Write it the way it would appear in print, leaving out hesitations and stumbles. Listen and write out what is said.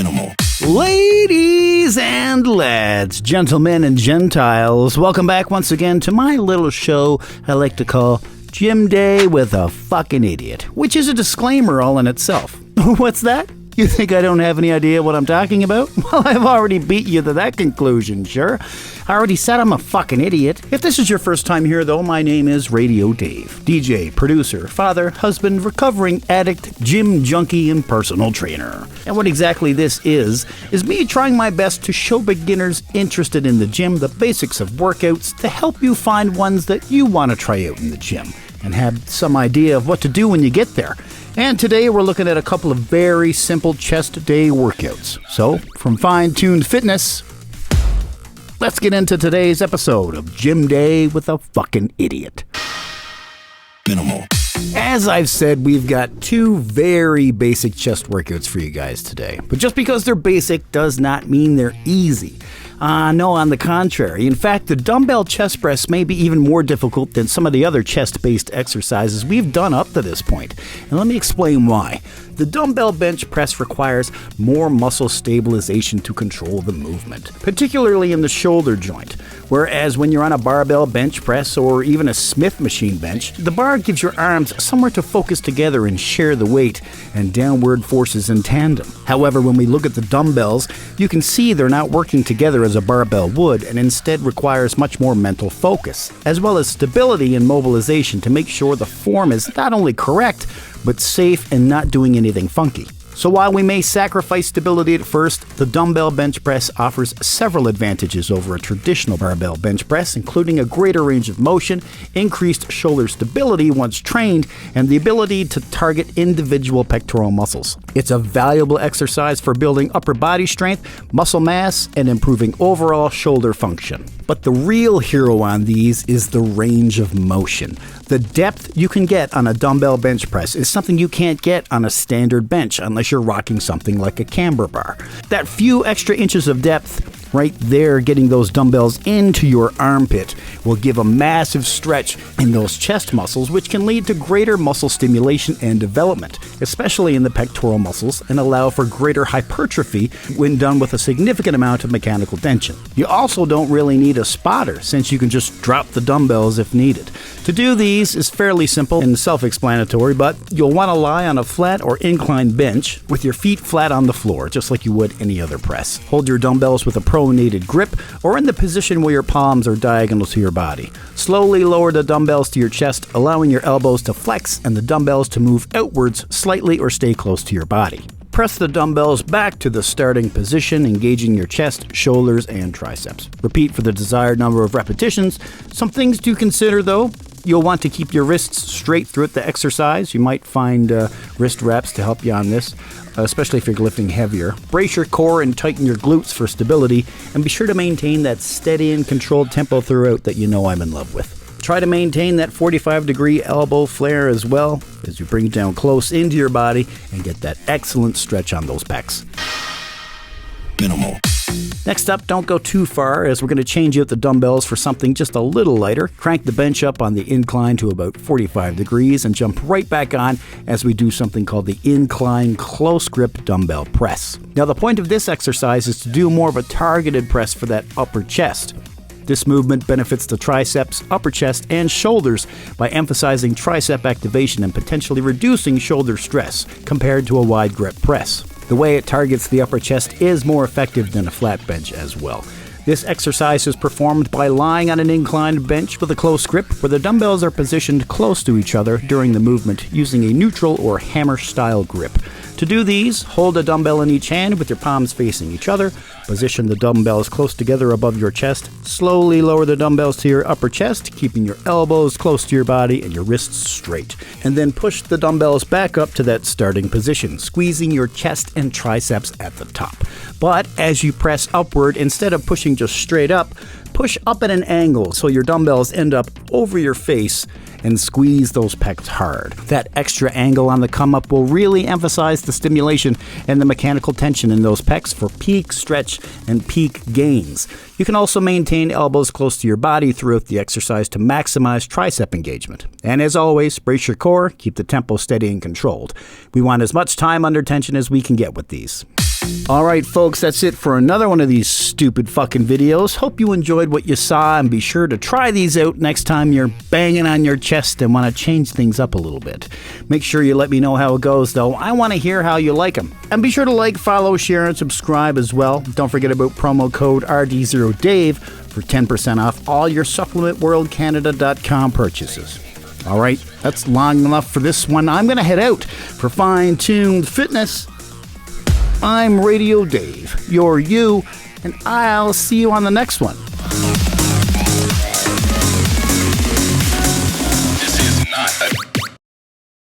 Minimal. Ladies and lads, gentlemen and gentiles, welcome back once again to my little show I like to call Gym Day with a Fucking Idiot, which is a disclaimer all in itself. What's that? You think I don't have any idea what I'm talking about? Well, I've already beat you to that conclusion, sure. I already said I'm a fucking idiot. If this is your first time here, though, my name is Radio Dave. DJ, producer, father, husband, recovering addict, gym junkie, and personal trainer. And what exactly this is me trying my best to show beginners interested in the gym the basics of workouts to help you find ones that you want to try out in the gym and have some idea of what to do when you get there. And today we're looking at a couple of very simple chest day workouts. So, from Fine Tuned Fitness, let's get into today's episode of Gym Day with a Fucking Idiot. Minimal. As I've said, we've got two very basic chest workouts for you guys today. But just because they're basic does not mean they're easy. No, on the contrary. In fact, the dumbbell chest press may be even more difficult than some of the other chest-based exercises we've done up to this point. And let me explain why. The dumbbell bench press requires more muscle stabilization to control the movement, particularly in the shoulder joint. Whereas when you're on a barbell bench press or even a Smith machine bench, the bar gives your arms somewhere to focus together and share the weight and downward forces in tandem. However, when we look at the dumbbells, you can see they're not working together as a barbell would and instead requires much more mental focus, as well as stability and mobilization to make sure the form is not only correct, but safe and not doing anything funky. So while we may sacrifice stability at first, the dumbbell bench press offers several advantages over a traditional barbell bench press, including a greater range of motion, increased shoulder stability once trained, and the ability to target individual pectoral muscles. It's a valuable exercise for building upper body strength, muscle mass, and improving overall shoulder function. But the real hero on these is the range of motion. The depth you can get on a dumbbell bench press is something you can't get on a standard bench unless you're rocking something like a camber bar. That few extra inches of depth right there, getting those dumbbells into your armpit, will give a massive stretch in those chest muscles, which can lead to greater muscle stimulation and development, especially in the pectoral muscles, and allow for greater hypertrophy when done with a significant amount of mechanical tension. You also don't really need a spotter, since you can just drop the dumbbells if needed. To do these is fairly simple and self-explanatory, but you'll want to lie on a flat or inclined bench with your feet flat on the floor, just like you would any other press. Hold your dumbbells with a pronated grip or in the position where your palms are diagonal to your body. Slowly lower the dumbbells to your chest, allowing your elbows to flex and the dumbbells to move outwards slightly or stay close to your body. Press the dumbbells back to the starting position, engaging your chest, shoulders, and triceps. Repeat for the desired number of repetitions. Some things to consider though. You'll want to keep your wrists straight throughout the exercise. You might find wrist wraps to help you on this, especially if you're lifting heavier. Brace your core and tighten your glutes for stability, and be sure to maintain that steady and controlled tempo throughout that you know I'm in love with. Try to maintain that 45-degree elbow flare as well as you bring it down close into your body and get that excellent stretch on those pecs. Minimal. Next up, don't go too far, as we're going to change out the dumbbells for something just a little lighter. Crank the bench up on the incline to about 45 degrees and jump right back on as we do something called the incline close grip dumbbell press. Now, the point of this exercise is to do more of a targeted press for that upper chest. This movement benefits the triceps, upper chest, and shoulders by emphasizing tricep activation and potentially reducing shoulder stress compared to a wide grip press. The way it targets the upper chest is more effective than a flat bench as well. This exercise is performed by lying on an inclined bench with a close grip where the dumbbells are positioned close to each other during the movement using a neutral or hammer-style grip. To do these, hold a dumbbell in each hand with your palms facing each other. Position the dumbbells close together above your chest. Slowly lower the dumbbells to your upper chest, keeping your elbows close to your body and your wrists straight. And then push the dumbbells back up to that starting position, squeezing your chest and triceps at the top. But as you press upward, instead of pushing just straight up, push up at an angle so your dumbbells end up over your face and squeeze those pecs hard. That extra angle on the come up will really emphasize the stimulation and the mechanical tension in those pecs for peak stretch and peak gains. You can also maintain elbows close to your body throughout the exercise to maximize tricep engagement. And as always, brace your core, keep the tempo steady and controlled. We want as much time under tension as we can get with these. All right, folks, that's it for another one of these stupid fucking videos. Hope you enjoyed what you saw, and be sure to try these out next time you're banging on your chest and want to change things up a little bit. Make sure you let me know how it goes, though. I want to hear how you like them. And be sure to like, follow, share, and subscribe as well. Don't forget about promo code RD0Dave for 10% off all your SupplementWorldCanada.com purchases. All right, that's long enough for this one. I'm going to head out for Fine Tuned Fitness. I'm Radio Dave, you're you, and I'll see you on the next one.